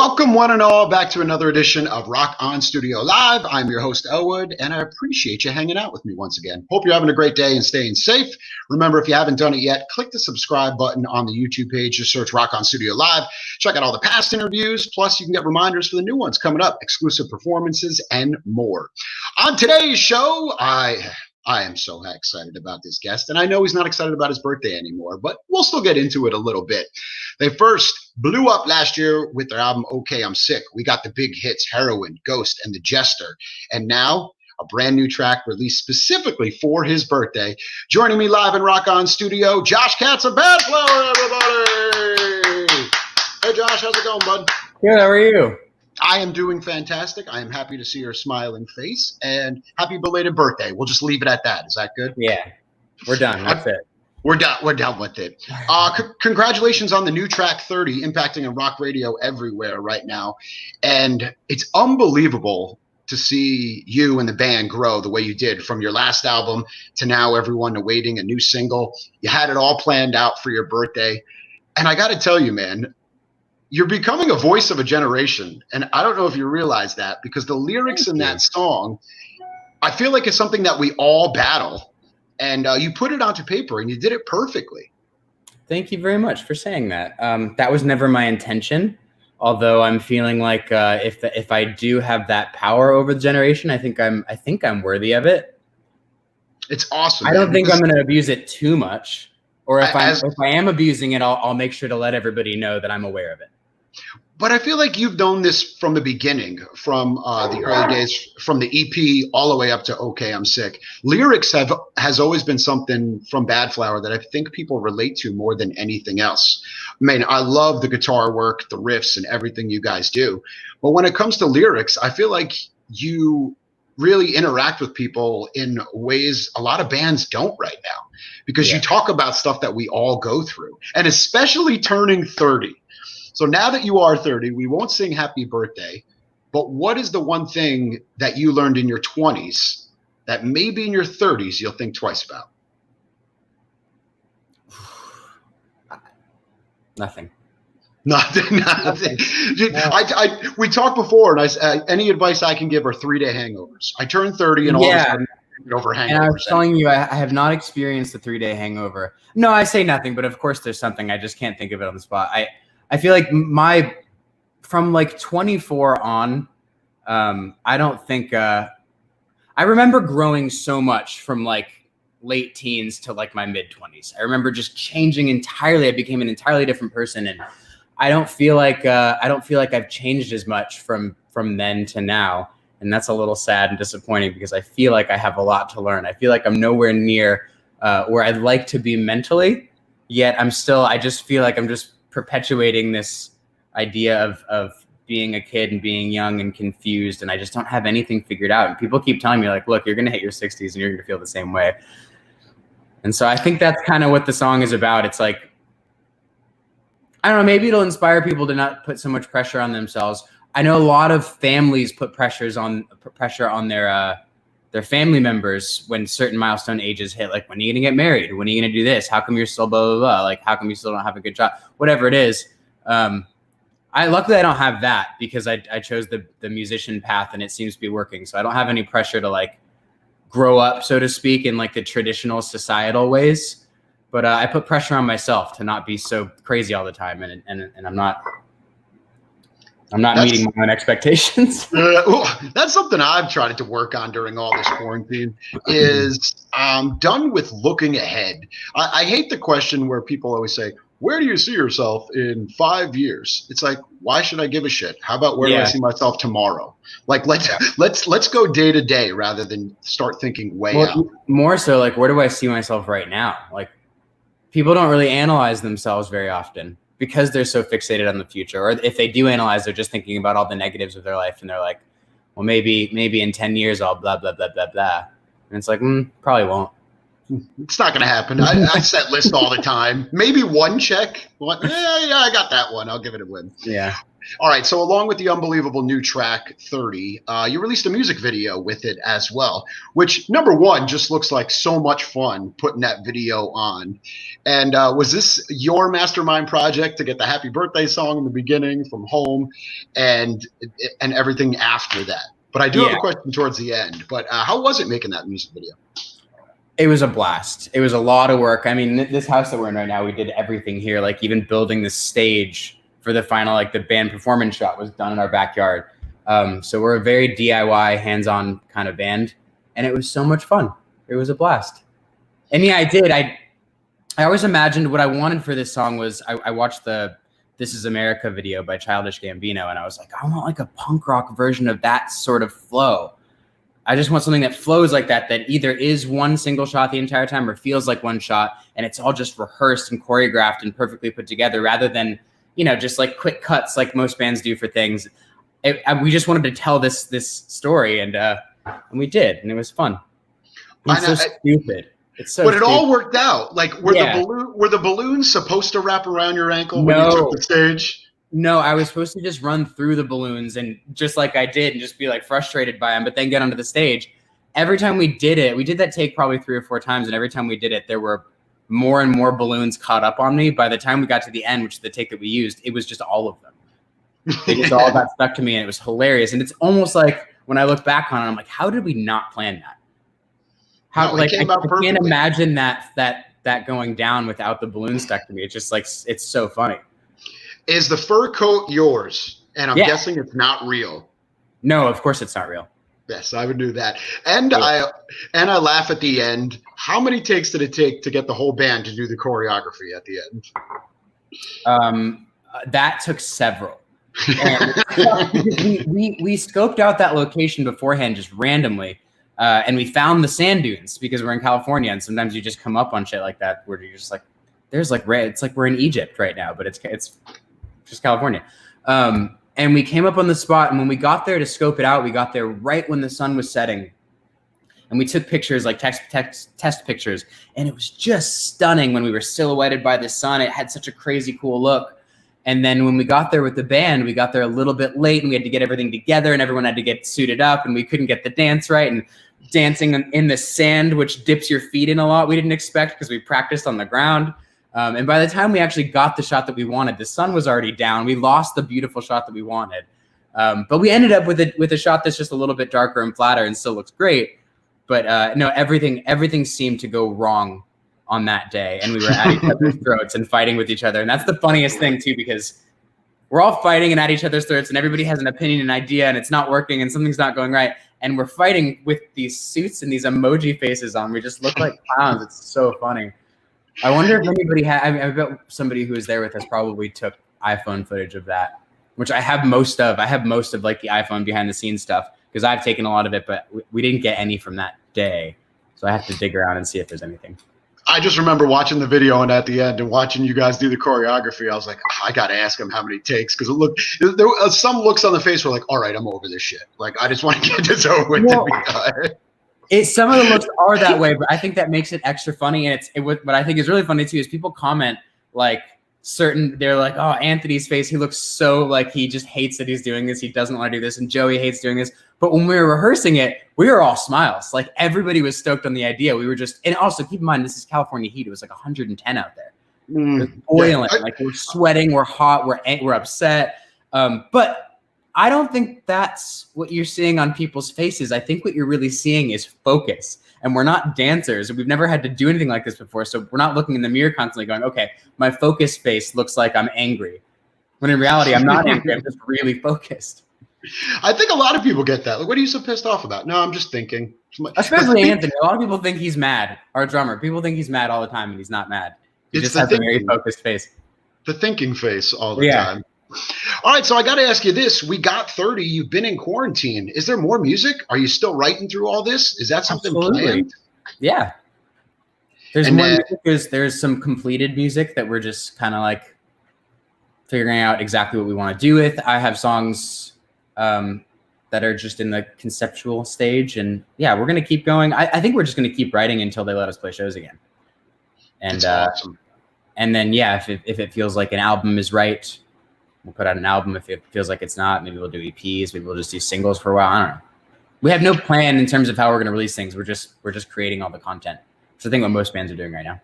Welcome, one and all, back to another edition of Rock On Studio Live. I'm your host, Elwood, and I appreciate you hanging out with me once again. Hope you're having a great day and staying safe. Remember, if you haven't done it yet, click the subscribe button on the YouTube page. Just search Rock On Studio Live. Check out all the past interviews. Plus, you can get reminders for the new ones coming up, exclusive performances, and more. On today's show, I am so excited about this guest, and I know he's not excited about his birthday anymore, but we'll still get into it a little bit. They first blew up last year with their album, Okay, I'm Sick. We got the big hits, Heroin, Ghost, and The Jester. And now, a brand new track released specifically for his birthday. Joining me live in Rock On Studio, Josh Katz of Badflower, everybody! Hey, Josh, how's it going, bud? Good, how are you? I am doing fantastic. I am happy to see your smiling face, and happy belated birthday. We'll just leave it at that. Is that good? Yeah, we're done. That's it. We're done with it. Congratulations on the new track 30, impacting on rock radio everywhere right now. And it's unbelievable to see you and the band grow the way you did from your last album to now everyone awaiting a new single. You had it all planned out for your birthday. And I got to tell you, man, you're becoming a voice of a generation. And I don't know if you realize that, because the lyrics in that song, I feel like it's something that we all battle. And you put it onto paper and you did it perfectly. Thank you very much for saying that. That was never my intention. Although I'm feeling like if I do have that power over the generation, I think I'm worthy of it. It's awesome. I don't think I'm going to abuse it too much. Or if I am abusing it, I'll make sure to let everybody know that I'm aware of it. But I feel like you've known this from the beginning, from the early days, from the EP all the way up to Okay, I'm Sick. Lyrics has always been something from Badflower that I think people relate to more than anything else. I mean, I love the guitar work, the riffs, and everything you guys do. But when it comes to lyrics, I feel like you really interact with people in ways a lot of bands don't right now, because you talk about stuff that we all go through, and especially turning 30. So now that you are 30, we won't sing happy birthday, but what is the one thing that you learned in your 20s that maybe in your 30s you'll think twice about? Nothing. Nothing. No. We talked before, and any advice I can give are 3-day hangovers. I turned 30 and all of a sudden over hangovers. And I was telling you, I have not experienced the 3-day hangover. No, I say nothing, but of course there's something. I just can't think of it on the spot. I feel like from like 24 on, I don't think, I remember growing so much from like late teens to like my mid 20s. I remember just changing entirely. I became an entirely different person. And I don't feel like I've changed as much from then to now. And that's a little sad and disappointing, because I feel like I have a lot to learn. I feel like I'm nowhere near where I'd like to be mentally, yet I just feel like I'm just perpetuating this idea of being a kid and being young and confused, and I just don't have anything figured out. And people keep telling me, like, look, you're going to hit your 60s and you're going to feel the same way. And so I think that's kind of what the song is about. It's like, I don't know, maybe it'll inspire people to not put so much pressure on themselves. I know a lot of families put pressure on their family members when certain milestone ages hit, like, when are you going to get married? When are you going to do this? How come you're still blah, blah, blah? Like, how come you still don't have a good job? Whatever it is. Luckily I don't have that, because I chose the musician path and it seems to be working. So I don't have any pressure to like grow up, so to speak, in like the traditional societal ways. But I put pressure on myself to not be so crazy all the time. And I'm not meeting my own expectations. That's something I've tried to work on during all this quarantine, is I'm done with looking ahead. I hate the question where people always say, where do you see yourself in 5 years? It's like, why should I give a shit? How about where do I see myself tomorrow? Like, let's go day to day rather than start thinking way out. More so, like, where do I see myself right now? Like, people don't really analyze themselves very often, because they're so fixated on the future. Or if they do analyze, they're just thinking about all the negatives of their life, and they're like, well, maybe in 10 years I'll blah, blah, blah, blah, blah. And it's like, probably won't. It's not going to happen. I set lists all the time. Maybe one check. I got that one. I'll give it a win. Yeah. All right, so along with the unbelievable new track 30, you released a music video with it as well, which number one just looks like so much fun putting that video on. And was this your mastermind project to get the happy birthday song in the beginning from home and everything after that? But I do have a question towards the end. But how was it making that music video? It was a blast. It was a lot of work. I mean, this house that we're in right now, we did everything here, like even building the stage for the final, like the band performance shot was done in our backyard. So we're a very DIY, hands-on kind of band, and it was so much fun. It was a blast. And yeah, I did. I always imagined what I wanted for this song was I watched the This Is America video by Childish Gambino, and I was like, I want like a punk rock version of that sort of flow. I just want something that flows like that either is one single shot the entire time or feels like one shot, and it's all just rehearsed and choreographed and perfectly put together rather than, you know, just like quick cuts like most bands do for things. We just wanted to tell this story, and we did, and it was fun. It's so stupid. It's so But it stupid. all worked out. Like, were the balloons supposed to wrap around your ankle when you took the stage? No, I was supposed to just run through the balloons and just like I did and just be like frustrated by them, but then get onto the stage. Every time we did it, we did that take probably 3 or 4 times, and every time we did it, there were more and more balloons caught up on me. By the time we got to the end, which is the take that we used, it was just all of them. They just all got stuck to me, and it was hilarious. And it's almost like when I look back on it, I'm like, how did we not plan that? How I can't imagine that going down without the balloon stuck to me. It's just like it's so funny. Is the fur coat yours? And I'm guessing it's not real. No, of course it's not real. Yes, I would do that. And I laugh at the end. How many takes did it take to get the whole band to do the choreography at the end? That took several. And we scoped out that location beforehand just randomly, and we found the sand dunes because we're in California, and sometimes you just come up on shit like that where you're just like, there's like it's like we're in Egypt right now, but it's just California. And we came up on the spot, and when we got there to scope it out, we got there right when the sun was setting, and we took pictures, like test pictures, and it was just stunning when we were silhouetted by the sun. It had such a crazy cool look. And then when we got there with the band, we got there a little bit late, and we had to get everything together, and everyone had to get suited up, and we couldn't get the dance right, and dancing in the sand, which dips your feet in a lot, we didn't expect because we practiced on the ground. And by the time we actually got the shot that we wanted, the sun was already down. We lost the beautiful shot that we wanted. But we ended up with a shot that's just a little bit darker and flatter and still looks great. But no, everything seemed to go wrong on that day. And we were at each other's throats and fighting with each other. And that's the funniest thing too, because we're all fighting and at each other's throats, and everybody has an opinion and idea, and it's not working and something's not going right. And we're fighting with these suits and these emoji faces on. We just look like clowns. It's so funny. I wonder if anybody I bet somebody who was there with us probably took iPhone footage of that, which I have most of. I have most of like the iPhone behind the scenes stuff because I've taken a lot of it, but we didn't get any from that day. So I have to dig around and see if there's anything. I just remember watching the video and at the end and watching you guys do the choreography. I was like, I got to ask him how many takes, because there were some looks on the face were like, all right, I'm over this shit. Like, I just want to get this over with. Well, some of the looks are that way, but I think that makes it extra funny. And what I think is really funny too is people comment like they're like, oh, Anthony's face, he looks so like he just hates that he's doing this. He doesn't want to do this. And Joey hates doing this. But when we were rehearsing it, we were all smiles. Like everybody was stoked on the idea. We were just, and also keep in mind, this is California heat. It was like 110 out there. It was boiling. Yeah. Like we're sweating, we're hot, we're upset. But I don't think that's what you're seeing on people's faces. I think what you're really seeing is focus. And we're not dancers. We've never had to do anything like this before. So we're not looking in the mirror constantly going, okay, my focus face looks like I'm angry. When in reality, I'm not angry. I'm just really focused. I think a lot of people get that. Like, what are you so pissed off about? No, I'm just thinking. Especially Anthony. A lot of people think he's mad. Our drummer. People think he's mad all the time, and he's not mad. He just has a very focused face. The thinking face all the time. All right, so I got to ask you this. We got 30. You've been in quarantine. Is there more music? Are you still writing through all this? Is that something planned? Yeah. There's more music. There's some completed music that we're just kind of like figuring out exactly what we want to do with. I have songs that are just in the conceptual stage. And yeah, we're going to keep going. I think we're just going to keep writing until they let us play shows again. And awesome. And then, yeah, if it feels like an album is right, We'll put out an album if it feels like it's not. Maybe we'll do EPs. Maybe we'll just do singles for a while. I don't know. We have no plan in terms of how we're going to release things. We're just creating all the content. So I think what most bands are doing right now.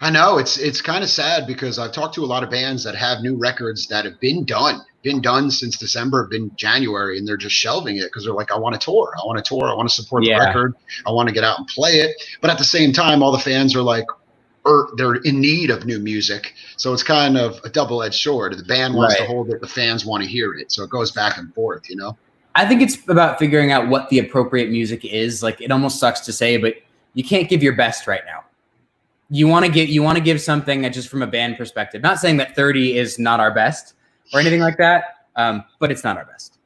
I know it's kind of sad because I've talked to a lot of bands that have new records that have been done since December, been January, and they're just shelving it because they're like, I want to tour. I want to support the record. I want to get out and play it. But at the same time, all the fans are like, they're in need of new music. So it's kind of a double-edged sword. The band wants to hold it. The fans want to hear it. So it goes back and forth, you know? I think it's about figuring out what the appropriate music is. Like, it almost sucks to say, but you can't give your best right now. You want to give something that, just from a band perspective, not saying that 30 is not our best or anything like that, but it's not our best.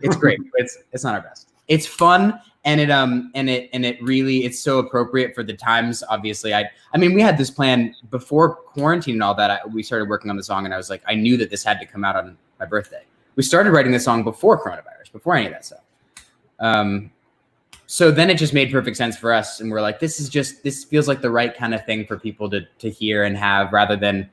It's great. It's not our best. It's fun, and it really, it's so appropriate for the times. Obviously, I mean, we had this plan before quarantine and all that. We started working on the song, and I was like, I knew that this had to come out on my birthday. We started writing the song before coronavirus, before any of that stuff. So then it just made perfect sense for us. And we're like, this feels like the right kind of thing for people to hear and have, rather than,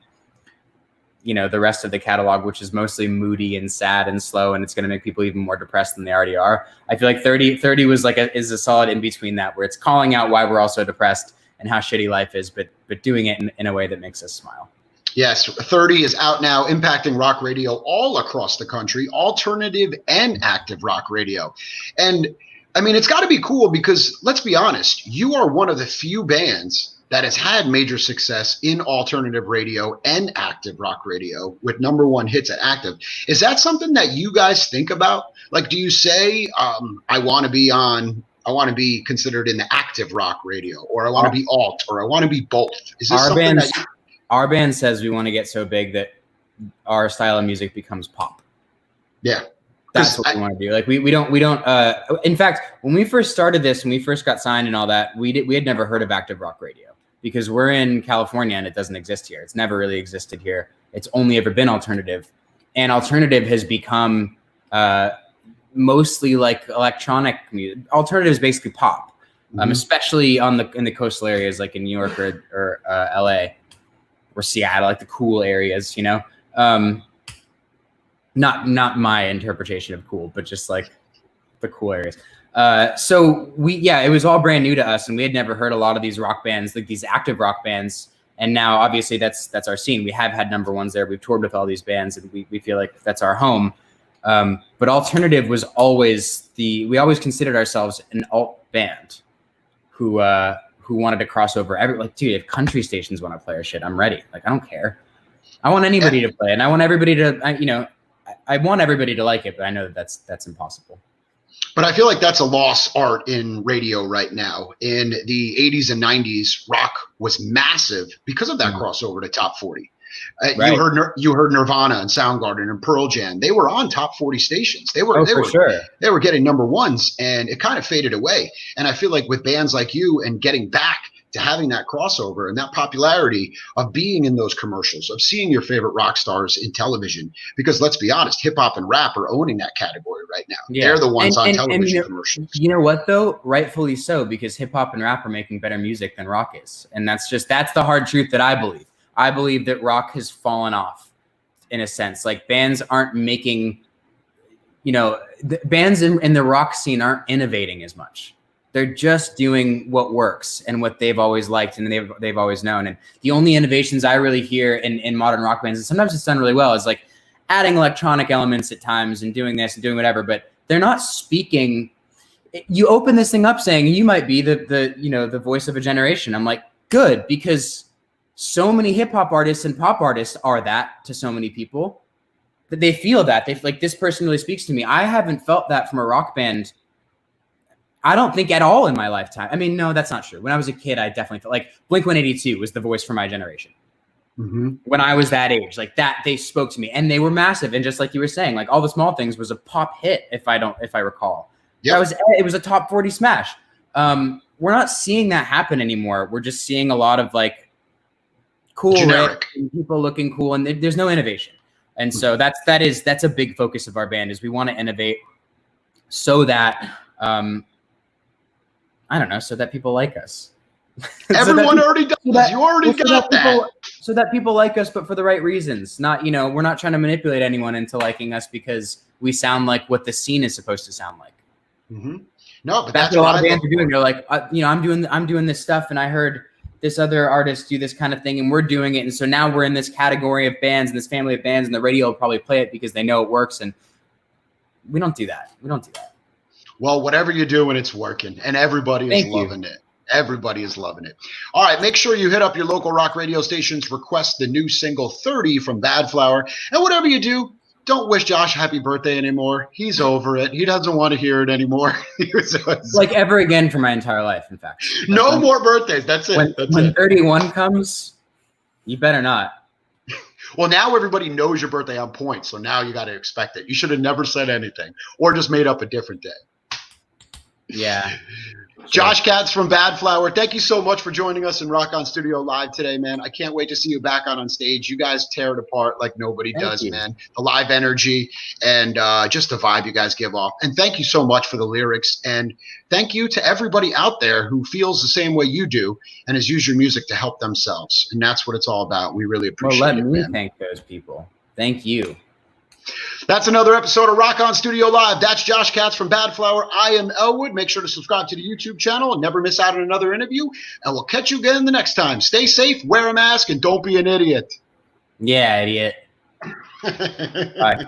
you know, the rest of the catalog, which is mostly moody and sad and slow. And it's going to make people even more depressed than they already are. I feel like 30 was is a solid in between that, where it's calling out why we're all so depressed and how shitty life is, but doing it in a way that makes us smile. Yes, 30 is out now, impacting rock radio all across the country, alternative and active rock radio. And I mean, it's got to be cool because, let's be honest, you are one of the few bands that has had major success in alternative radio and active rock radio with #1 hits at active. Is that something that you guys think about? Like, do you say, I want to be considered in the active rock radio, or I want to be alt, or I want to be both? Is this something that our band says we want to get so big that our style of music becomes pop. Yeah. That's what we want to do. Like we don't, in fact, when we first started this, when we first got signed and all that, we had never heard of active rock radio because we're in California and it doesn't exist here. It's never really existed here. It's only ever been alternative, and alternative has become mostly like electronic music. Alternative is basically pop, especially in the coastal areas like in New York or LA or Seattle, like the cool areas, you know. Not my interpretation of cool, but just like the cool areas. So it was all brand new to us, and we had never heard a lot of these rock bands, like these active rock bands. And now obviously that's our scene. We have had #1s there. We've toured with all these bands, and we feel like that's our home. But alternative was always we always considered ourselves an alt band who wanted to cross over. Dude, if country stations want to play our shit, I'm ready. Like, I don't care. I want anybody to play, and I want everybody to, I want everybody to like it, but I know that that's impossible. But I feel like that's a lost art in radio right now. In the 80s and 90s, rock was massive because of that crossover to top 40. Right. You heard Nirvana and Soundgarden and Pearl Jam. They were on top 40 stations. They were getting #1s, and it kind of faded away. And I feel like with bands like you and getting back to having that crossover and that popularity of being in those commercials, of seeing your favorite rock stars in television, because let's be honest, hip hop and rap are owning that category right now. Yeah. They're the ones on television commercials. You know what though? Rightfully so, because hip hop and rap are making better music than rock is. And that's the hard truth that I believe. I believe that rock has fallen off in a sense. Like, bands aren't making, the bands in the rock scene aren't innovating as much. They're just doing what works and what they've always liked and they've always known. And the only innovations I really hear in modern rock bands, and sometimes it's done really well, is like adding electronic elements at times and doing this and doing whatever, but they're not speaking. You open this thing up saying you might be the voice of a generation. I'm like, good, because so many hip hop artists and pop artists are that to so many people that they feel that they like, this person really speaks to me. I haven't felt that from a rock band, I don't think, at all in my lifetime. I mean, no, that's not true. When I was a kid, I definitely felt like Blink-182 was the voice for my generation. Mm-hmm. When I was that age, like that, they spoke to me and they were massive. And just like you were saying, like All the Small Things was a pop hit, if I recall. Yeah, it was a top 40 smash. We're not seeing that happen anymore. We're just seeing a lot of like cool riff and people looking cool, and there's no innovation. And so that's a big focus of our band, is we want to innovate so that so that people like us. Everyone already does. You already got that. so that people like us, but for the right reasons. Not, we're not trying to manipulate anyone into liking us because we sound like what the scene is supposed to sound like. Mm-hmm. No, but that's what a lot of bands are doing. They're like, I'm doing this stuff, and I heard this other artist do this kind of thing, and we're doing it, and so now we're in this category of bands and this family of bands, and the radio will probably play it because they know it works, and we don't do that. Well, whatever you're doing, it's working, and everybody is loving it. Everybody is loving it. All right, make sure you hit up your local rock radio stations, request the new single 30 from Badflower, and whatever you do, don't wish Josh happy birthday anymore. He's over it. He doesn't want to hear it anymore. Like ever again for my entire life, in fact. Like no more birthdays. That's it. When 31 comes, you better not. Well, now everybody knows your birthday on point, so now you got to expect it. You should have never said anything or just made up a different day. Yeah. Josh Katz from Badflower, thank you so much for joining us in Rock On Studio Live today, man. I can't wait to see you back on stage. You guys tear it apart like nobody does, man. The live energy and just the vibe you guys give off. And thank you so much for the lyrics. And thank you to everybody out there who feels the same way you do and has used your music to help themselves. And that's what it's all about. We really appreciate it, man. Let me thank those people. Thank you. That's another episode of Rock On Studio Live. That's Josh Katz from Badflower. I am Elwood. Make sure to subscribe to the YouTube channel and never miss out on another interview. And we'll catch you again the next time. Stay safe, wear a mask, and don't be an idiot. Yeah, idiot. Bye.